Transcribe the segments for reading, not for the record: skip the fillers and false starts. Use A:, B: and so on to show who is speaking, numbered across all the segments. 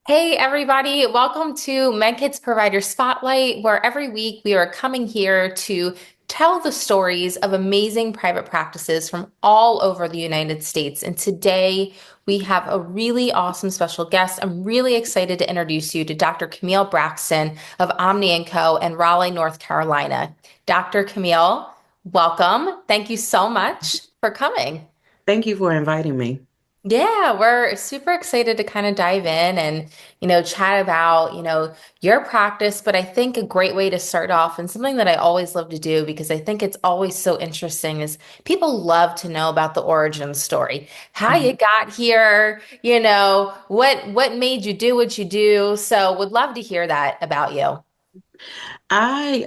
A: Hey everybody, welcome to Meddkit's Provider Spotlight, where every week we are coming here to tell the stories of amazing private practices from all over the United States. And today we have a really awesome special guest. I'm really excited to introduce you to Dr. Camille Braxton of OMNE and Co. in Raleigh, North Carolina. Dr. Camille, welcome. Thank you so much for coming.
B: Thank you for inviting me.
A: Yeah, we're super excited to kind of dive in and, chat about, your practice. But I think a great way to start off and something that I always love to do because I think it's always so interesting is people love to know about the origin story, how you
B: Mhm.
A: got here, what made you do what you do. So would love to hear that about you.
B: I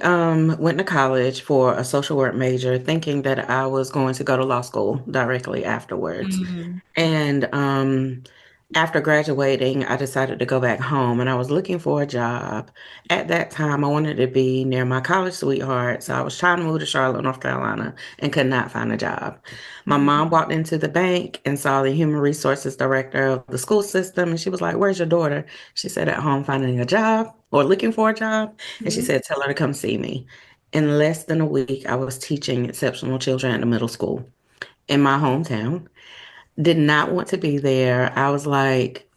B: went to college for a social work major, thinking that I was going to go to law school directly afterwards.
A: Mm.
B: And after graduating, I decided to go back home and I was looking for a job. At that time, I wanted to be near my college sweetheart. So I was trying to move to Charlotte, North Carolina, and could not find a job. My mom walked into the bank and saw the human resources director of the school system. And she was like, "Where's your daughter?" She said, "At home finding a job or looking for a job." And she
A: Mhm.
B: said, "Tell her to come see me." In less than a week, I was teaching exceptional children at the middle school in my hometown. Did not want to be there. I was like,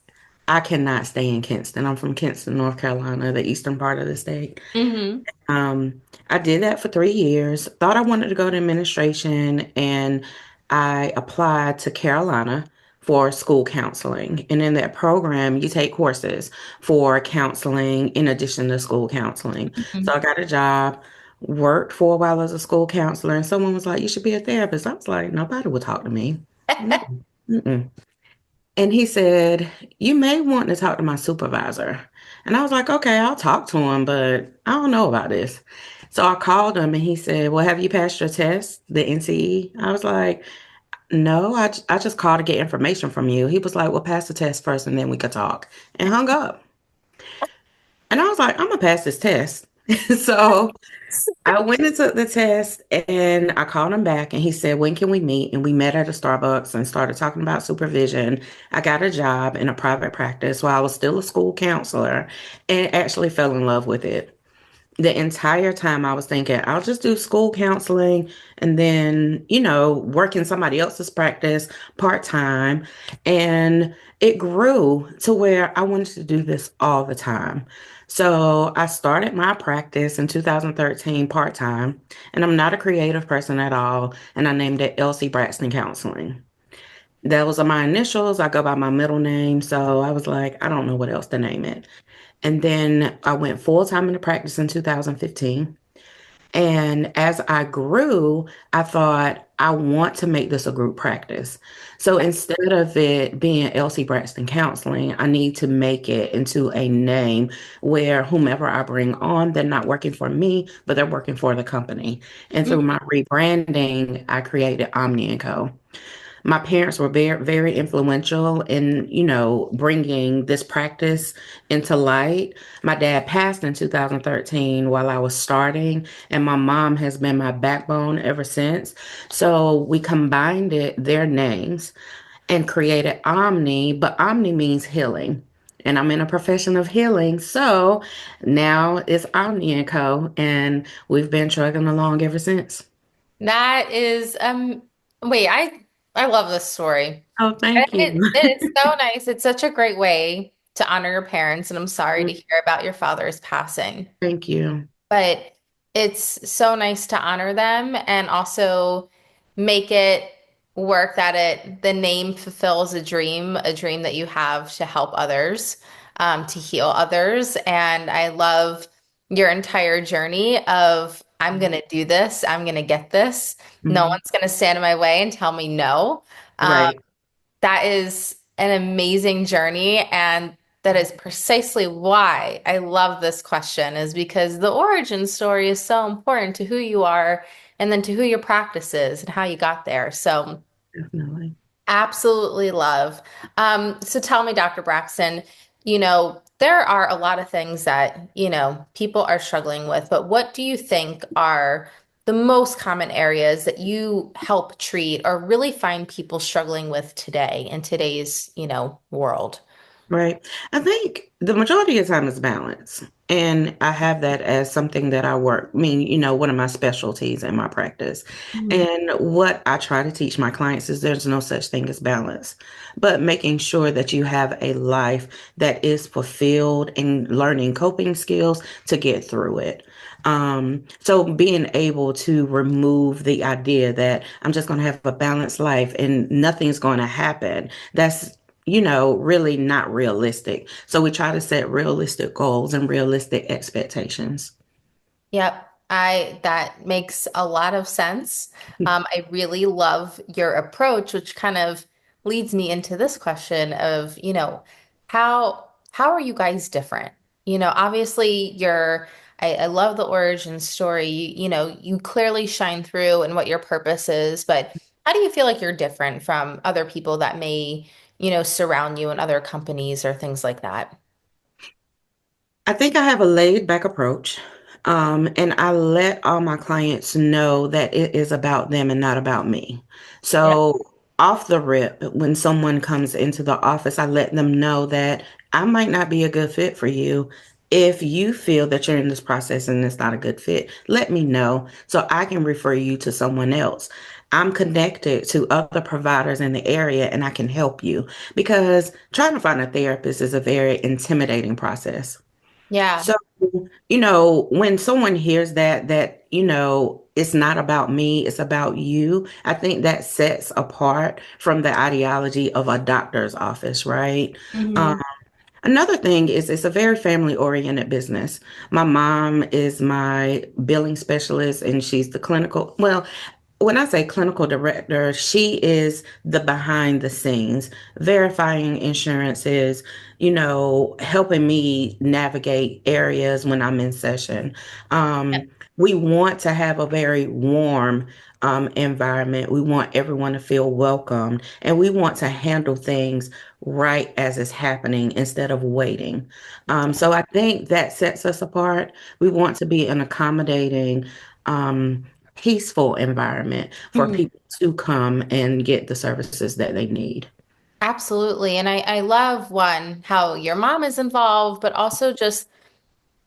B: I cannot stay in Kinston. I'm from Kinston, North Carolina, the eastern part of the state.
A: Hmm.
B: Um, I did that for 3 years. Thought I wanted to go to administration, and I applied to Carolina for school counseling. And in that program, you take courses for counseling in addition to school counseling. So I got a job, worked for a while as a school counselor, and someone was like, "You should be a therapist." I was like, "Nobody would talk to me." No. Mm-mm. And he said, "You may want to talk to my supervisor." And I was like, "Okay, I'll talk to him, but I don't know about this." So I called him and he said, "Well, have you passed your test, the NCE?" I was like, "No, I just called to get information from you." He was like, "Well, pass the test first and then we could talk," and hung up. And I was like, "I'm gonna pass this test." So I went and took the test and I called him back and he said, "When can we meet?" And we met at a Starbucks and started talking about supervision. I got a job in a private practice while I was still a school counselor and actually fell in love with it. The entire time I was thinking, I'll just do school counseling and then, work in somebody else's practice part time. And it grew to where I wanted to do this all the time. So I started my practice in 2013 part time, and I'm not a creative person at all. And I named it Elsie Braxton Counseling. Those are my initials. I go by my middle name. So I was like, I don't know what else to name it. And then I went full time into practice in 2015. And as I grew, I thought, I want to make this a group practice. So instead of it being Elsie Braxton Counseling, I need to make it into a name where whomever I bring on, they're not working for me, but they're working for the company. And through my rebranding, I created OMNE and Co. My parents were very, very influential in, bringing this practice into light. My dad passed in 2013 while I was starting, and my mom has been my backbone ever since. So we combined their names, and created Omni, but Omni means healing. And I'm in a profession of healing. So now it's Omni and Co. And we've been trucking along ever since.
A: That is wait, I love this story.
B: Oh, thank you.
A: It's so nice. It's such a great way to honor your parents, and I'm sorry to hear about your father's passing.
B: Thank you.
A: But it's so nice to honor them and also make it work that the name fulfills a dream that you have to help others, to heal others. And I love your entire journey of I'm gonna do this, I'm gonna get this. No
B: Mhm.
A: one's gonna stand in my way and tell me no. Um,
B: Right.
A: that is an amazing journey, and that is precisely why I love this question, is because the origin story is so important to who you are and then to who your practice is and how you got there. So
B: Definitely.
A: absolutely love. So tell me, Dr. Braxton, there are a lot of things that, people are struggling with, but what do you think are the most common areas that you help treat or really find people struggling with today in today's, world?
B: Right. I think the majority of the time is balance. And I have that as something that I work, one of my specialties in my practice.
A: Mhm.
B: And what I try to teach my clients is there's no such thing as balance, but making sure that you have a life that is fulfilled and learning coping skills to get through it. So being able to remove the idea that I'm just going to have a balanced life and nothing's going to happen. That's really not realistic. So we try to set realistic goals and realistic expectations.
A: Yep, I that makes a lot of sense. I really love your approach, which kind of leads me into this question of, how are you guys different? Obviously I love the origin story. You clearly shine through and what your purpose is, but how do you feel like you're different from other people that may, surround you in other companies or things like that?
B: I think I have a laid back approach. And I let all my clients know that it is about them and not about me.
A: Yeah.
B: So, off the rip, when someone comes into the office, I let them know that I might not be a good fit for you. If you feel that you're in this process and it's not a good fit, let me know so I can refer you to someone else. I'm connected to other providers in the area and I can help you because trying to find a therapist is a very intimidating process.
A: Yeah.
B: So, when someone hears it's not about me, it's about you, I think that sets apart from the ideology of a doctor's office, right? Um,
A: Hmm.
B: Another thing is it's a very family-oriented business. My mom is my billing specialist and she's the well, when I say clinical director, she is the behind the scenes, verifying insurances, helping me navigate areas when I'm in session. We want to have a very warm environment. We want everyone to feel welcomed, and we want to handle things right as it's happening instead of waiting. So I think that sets us apart. We want to be an accommodating, peaceful environment for
A: Mhm.
B: people to come and get the services that they need.
A: Absolutely. And I love one, how your mom is involved, but also just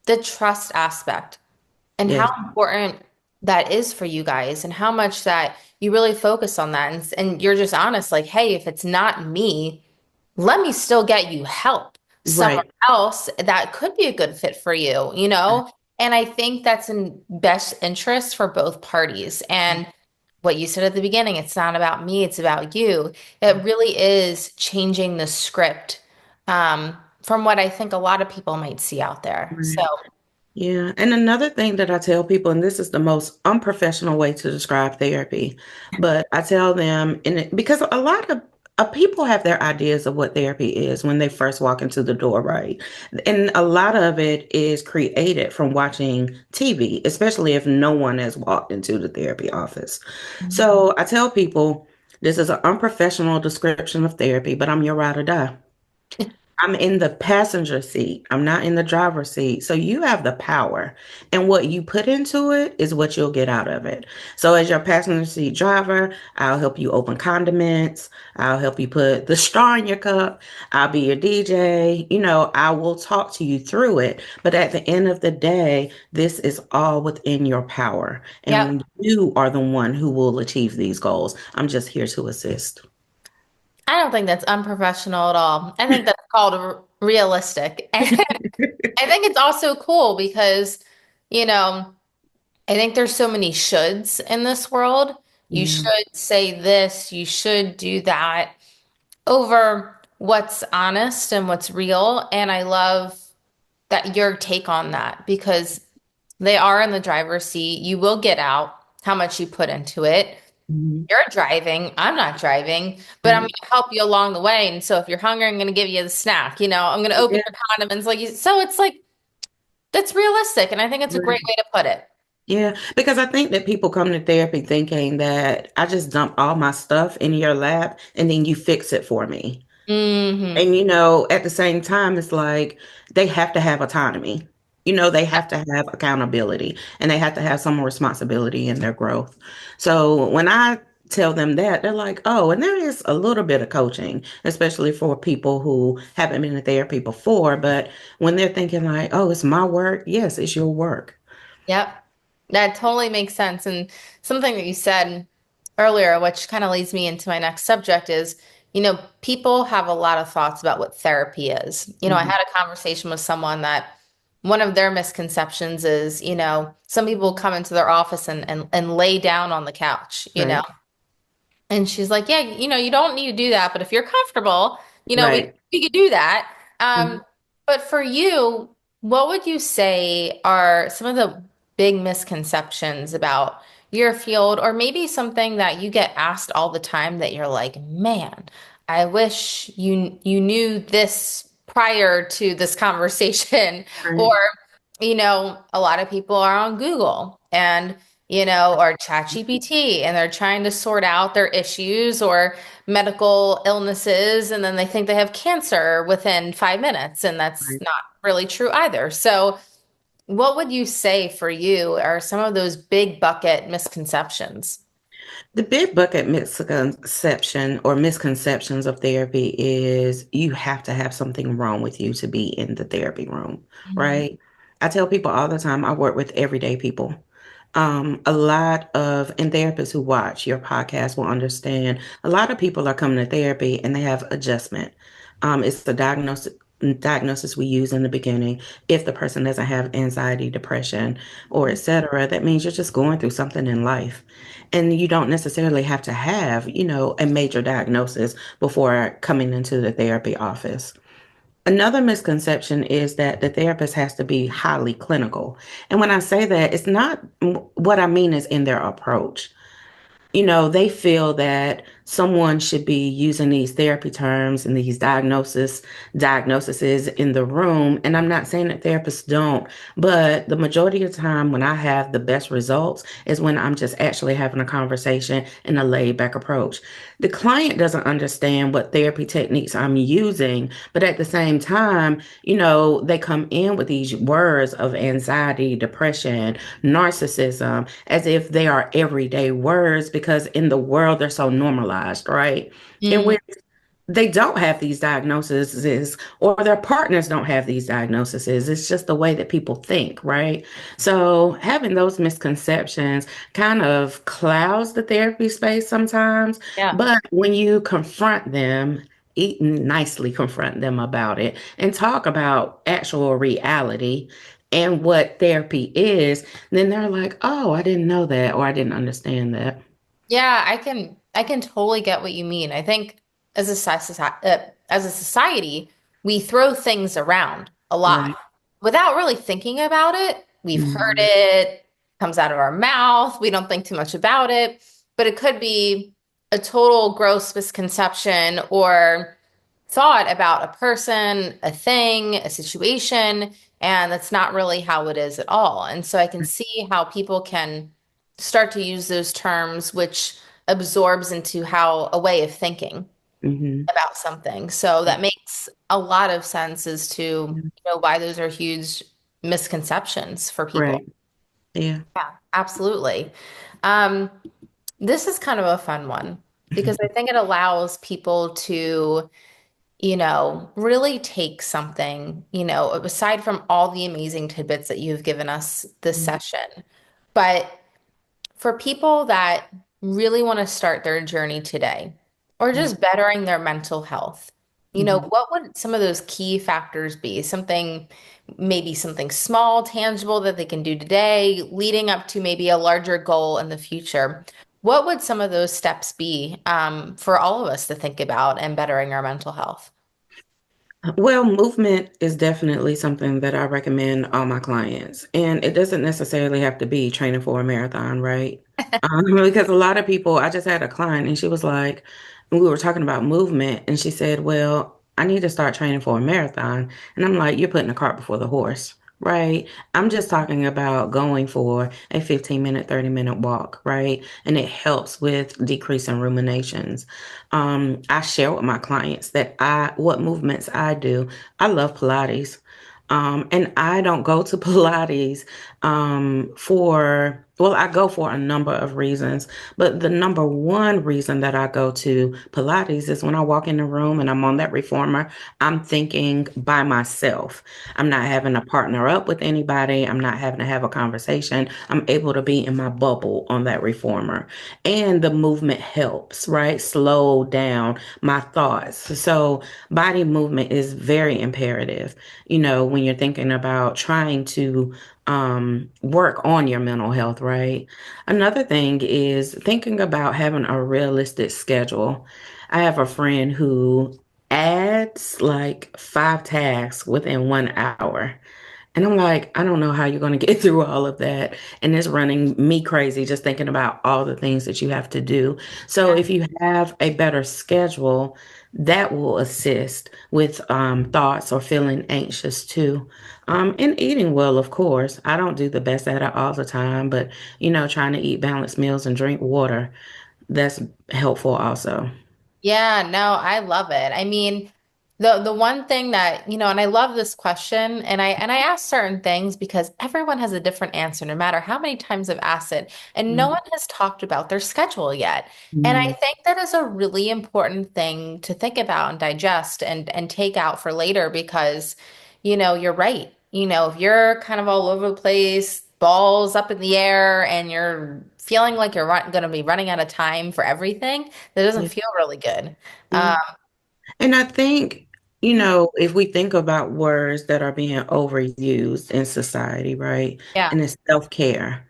A: the trust aspect and how
B: Yes.
A: important that is for you guys and how much that you really focus on that. And you're just honest, like, hey, if it's not me, let me still get you help somewhere
B: Right.
A: else that could be a good fit for you, you know? And I think that's in best interest for both parties. And what you said at the beginning, it's not about me, it's about you. It really is changing the script from what I think a lot of people might see out there. So,
B: Right. Yeah. And another thing that I tell people, and this is the most unprofessional way to describe therapy, but I tell them, because a lot of people have their ideas of what therapy is when they first walk into the door, right? And a lot of it is created from watching TV, especially if no one has walked into the therapy office. So I tell people, this is an unprofessional description of therapy, but I'm your ride or die. I'm in the passenger seat. I'm not in the driver's seat. So you have the power. And what you put into it is what you'll get out of it. So as your passenger seat driver, I'll help you open condiments. I'll help you put the straw in your cup. I'll be your DJ. I will talk to you through it. But at the end of the day, this is all within your power.
A: yep.
B: And you are the one who will achieve these goals. I'm just here to assist.
A: I don't think that's unprofessional at all. I think that's called realistic. And I think it's also cool because, you know, I think there's so many shoulds in this world. You
B: Yeah.
A: should say this, you should do that over what's honest and what's real. And I love that your take on that because they are in the driver's seat. You will get out how much you put into it.
B: Mhm.
A: You're driving. I'm not driving, but I'm going
B: Right.
A: to help you along the way. And so if you're hungry, I'm going to give you the snack. I'm going to open
B: Yeah.
A: your condiments like you. So it's like that's realistic, and I think it's a great
B: Right.
A: way to put it.
B: Yeah, because I think that people come to therapy thinking that I just dump all my stuff in your lap and then you fix it for me.
A: Hmm.
B: And at the same time, it's like they have to have autonomy. They have to have accountability and they have to have some responsibility in their growth. So when I tell them that, they're like, oh, and there is a little bit of coaching, especially for people who haven't been in therapy before. But when they're thinking like, oh, it's my work, yes, it's your work.
A: Yep. That totally makes sense. And something that you said earlier, which kind of leads me into my next subject, is, people have a lot of thoughts about what therapy is. I
B: Mhm.
A: had a conversation with someone that one of their misconceptions is, some people come into their office and lay down on the couch.
B: Right,
A: And she's like, yeah, you don't need to do that, but if you're comfortable, we
B: right.
A: we could do that.
B: Mhm.
A: But for you, what would you say are some of the big misconceptions about your field, or maybe something that you get asked all the time that you're like, man, I wish you knew this prior to this conversation, or
B: Right.
A: a lot of people are on Google and or ChatGPT, and they're trying to sort out their issues or medical illnesses, and then they think they have cancer within 5 minutes, and that's
B: Right.
A: not really true either. So, what would you say for you are some of those big bucket misconceptions?
B: The big bucket misconception or misconceptions of therapy is you have to have something wrong with you to be in the therapy room,
A: Mhm.
B: right? I tell people all the time I work with everyday people. A lot of, and therapists who watch your podcast will understand, a lot of people are coming to therapy and they have adjustment. It's the diagnosis we use in the beginning. If the person doesn't have anxiety, depression, or etc., that means you're just going through something in life. And you don't necessarily have to have, a major diagnosis before coming into the therapy office. Another misconception is that the therapist has to be highly clinical. And when I say that, it's not what I mean is in their approach. They feel that someone should be using these therapy terms and these diagnoses in the room. And I'm not saying that therapists don't, but the majority of the time when I have the best results is when I'm just actually having a conversation in a laid back approach. The client doesn't understand what therapy techniques I'm using, but at the same time, they come in with these words of anxiety, depression, narcissism as if they are everyday words because in the world they're so normalized, right? And
A: Mm,
B: where they don't have these diagnoses or their partners don't have these diagnoses. It's just the way that people think, right? So having those misconceptions kind of clouds the therapy space sometimes.
A: yeah.
B: But when you confront them, eat nicely confront them about it and talk about actual reality and what therapy is, then they're like, oh, I didn't know that or I didn't understand that.
A: Yeah, I can totally get what you mean. I think as a society, we throw things around a lot
B: Right.
A: without really thinking about it. We've heard
B: Mhm.
A: it, comes out of our mouth. We don't think too much about it, but it could be a total gross misconception or thought about a person, a thing, a situation, and that's not really how it is at all. And so I can see how people can start to use those terms, which absorbs into how a way of thinking
B: Mhm.
A: about something. So that makes a lot of sense as to, why those are huge misconceptions for people.
B: Right. Yeah.
A: Yeah, absolutely. Um, this is kind of a fun one because I think it allows people to really take something, aside from all the amazing tidbits that you've given us this session. But for people that really want to start their journey today or just bettering their mental health,
B: Mhm.
A: what would some of those key factors be? Maybe something small, tangible that they can do today, leading up to maybe a larger goal in the future. What would some of those steps be for all of us to think about and bettering our mental health?
B: Well, movement is definitely something that I recommend all my clients. And it doesn't necessarily have to be training for a marathon, right? Because a lot of people, I just had a client and she was like, we were talking about movement, and she said, well, I need to start training for a marathon. And I'm like, you're putting the cart before the horse, right? I'm just talking about going for a 15-minute, 30-minute walk, right? And it helps with decreasing ruminations. I share with my clients that what movements I do. I love Pilates. And I don't go to Pilates for Well, I go for a number of reasons, but the number one reason that I go to Pilates is when I walk in the room and I'm on that reformer, I'm thinking by myself. I'm not having to partner up with anybody. I'm not having to have a conversation. I'm able to be in my bubble on that reformer. And the movement helps, right? Slow down my thoughts. So, body movement is very imperative, when you're thinking about trying to work on your mental health, right? Another thing is thinking about having a realistic schedule. I have a friend who adds like 5 tasks within 1 hour. And I'm like, I don't know how you're going to get through all of that. And it's running me crazy just thinking about all the things that you have to do. So
A: Yeah.
B: if you have a better schedule, that will assist with thoughts or feeling anxious too. And eating well, of course. I don't do the best at it all the time, but trying to eat balanced meals and drink water, that's helpful also.
A: Yeah, no, I love it. I mean, the one thing that, and I love this question and I ask certain things because everyone has a different answer no matter how many times I've asked it, and no one has talked about their schedule yet. And I
B: Mhm.
A: think that is a really important thing to think about and digest and take out for later because, you're right. If you're kind of all over the place, balls up in the air, and you're feeling like you're going to be running out of time for everything, that doesn't
B: Yeah.
A: feel really good.
B: Yeah.
A: Um,
B: And I think, if we think about words that are being overused in society, right?
A: yeah,
B: And it's self-care.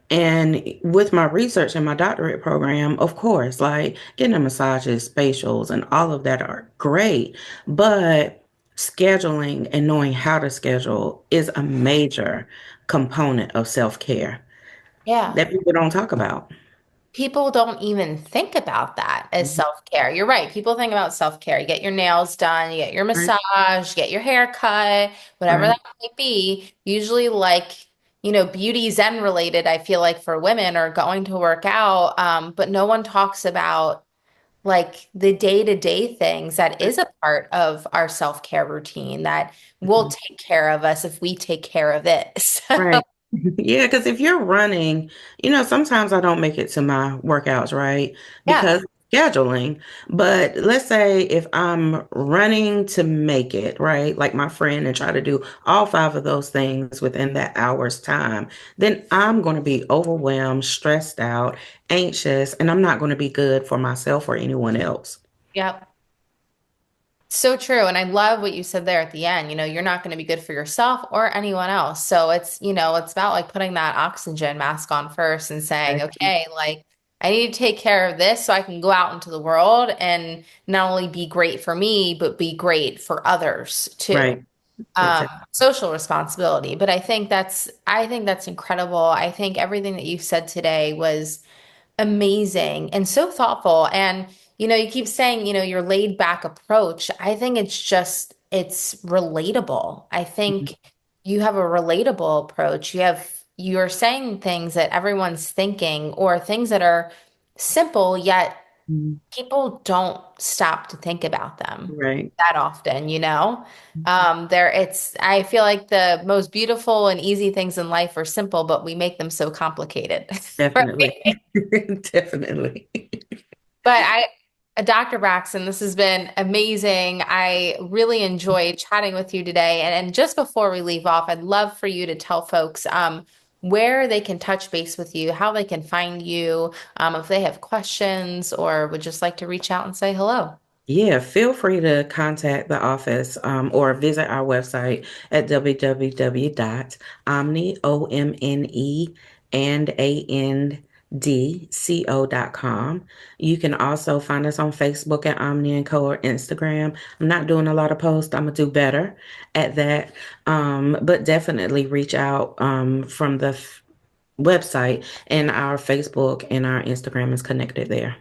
B: And with my research and my doctorate program, of course, like getting a massages, facials, and all of that are great. But scheduling and knowing how to schedule is a major component of self-care
A: yeah.
B: that people don't talk about.
A: People don't even think about that as self-care. You're right. People think about self-care. You get your nails done, you get your
B: Right,
A: massage, you get your hair cut, whatever
B: right,
A: that might be. Usually like, beauty zen related, I feel like for women or going to work out. But no one talks about like the day-to-day things that is a part of our self-care routine that will
B: right.
A: take care of us if we take care of it. So,
B: Right. Yeah, because if you're running, sometimes I don't make it to my workouts, right?
A: yeah.
B: Because scheduling. But let's say if I'm running to make it, right? Like my friend and try to do all 5 of those things within that hour's time, then I'm going to be overwhelmed, stressed out, anxious, and I'm not going to be good for myself or anyone else.
A: Yep. So true. And I love what you said there at the end. You're not going to be good for yourself or anyone else. So it's about like putting that oxygen mask on first and saying,
B: Right.
A: okay, like I need to take care of this so I can go out into the world and not only be great for me, but be great for others too.
B: Right. Exactly.
A: Social responsibility. But I think that's incredible. I think everything that you said today was amazing and so thoughtful. And, you keep saying, your laid back approach. I think it's relatable. I think you have a relatable approach. You're saying things that everyone's thinking or things that are simple, yet
B: Mhm.
A: people don't stop to think about them
B: Right.
A: that often. I feel like the most beautiful and easy things in life are simple, but we make them so complicated.
B: Definitely.
A: Right?
B: Definitely.
A: But Dr. Braxton, this has been amazing. I really enjoyed chatting with you today. And just before we leave off, I'd love for you to tell folks where they can touch base with you, how they can find you, if they have questions or would just like to reach out and say hello.
B: Yeah, feel free to contact the office or visit our website at www.omne, OMNE, and ANDCO.com. You can also find us on Facebook at OMNE and Co or Instagram. I'm not doing a lot of posts. I'm gonna do better at that. But definitely reach out from the website, and our Facebook and our Instagram is connected there.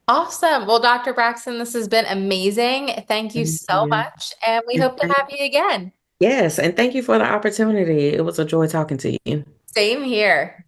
A: Awesome. Well, Dr. Braxton, this has been amazing. Thank you
B: Thank
A: so
B: you.
A: much. And we
B: And
A: hope to have you again.
B: yes, and thank you for the opportunity. It was a joy talking to you.
A: Same here.